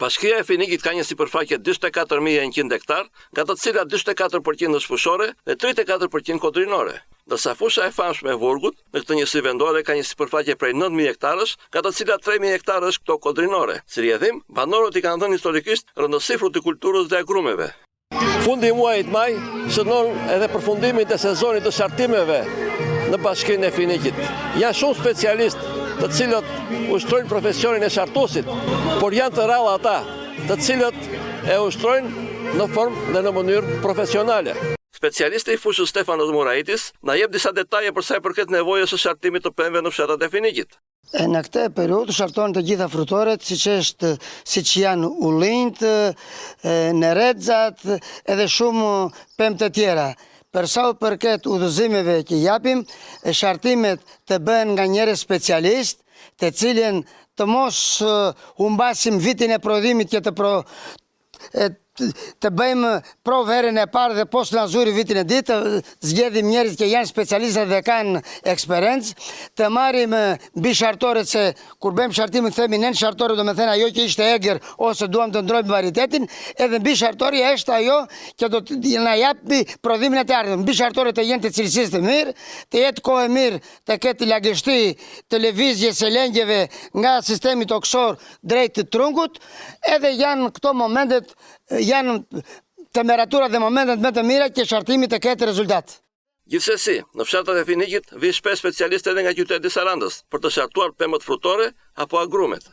Bashkia e Finikit ka një sipërfaqe 44.100 hektar, nga të cilat 44% është fushore dhe 34% kodrinore. Ndërsa fusha e famshme e Vurgut, në këtë njësi vendore ka një sipërfaqe prej 9.000 hektarësh, nga të cilat 3.000 hektarë është këto kodrinore. Si rrjedhim, banorët i kanë dhënë historikisht rëndësi frutikulturës dhe agrumeve. Fundi i muajit maj shënon edhe përfundimin të sezonit të shartimeve në Bashkinë e Finikit. Janë shumë specialistë të cilët ushtrojnë profesionin e shartusit, por janë të rrallë ata të cilët e ushtrojnë në formë dhe në mënyrë profesionale. Specialisti i fushës Stefanos Muraitis na jep disa detaje për sa i përket nevojës së shartimit të pemëve në fshatat e Finikit. Në këtë periudhë shartohen të gjitha frutoret, siç janë ullinjt, nerezat edhe shumë pemë të tjera. Për sa u përket udhëzimeve që japim, shartimet të bëhen nga njerëz specialist, të cilën të mos humbasim vitin e prodhimit që të bëjmë provë herën e parë dhe post nazuri vitin e ditë, zgjedhim njerëz që janë specialistë dhe kanë eksperiencë, të marrim mbi shartorët, se kur bëjmë shartimin themi nën shartorë, do të thënë ajo që ishte egër ose duam të ndrojmë varitetin, edhe mbi shartori është ajo që do të na japë prodhimin e të ardhmën. Mbi shartorët të jenë të cilësisë të mirë, të jetë kohë mirë, të ketë lagështi të lëvizjes së lengjeve nga sistemi toksor drejt të trungut, edhe janë këto momentet, janë temperaturat dhe momentet më të mira që shartimi të ketë rezultat. Gjithsesi, në fshatat e Finikit vijnë shpesh specialistë edhe nga qyteti i Sarandës për të shartuar pemët frutore apo agrumet.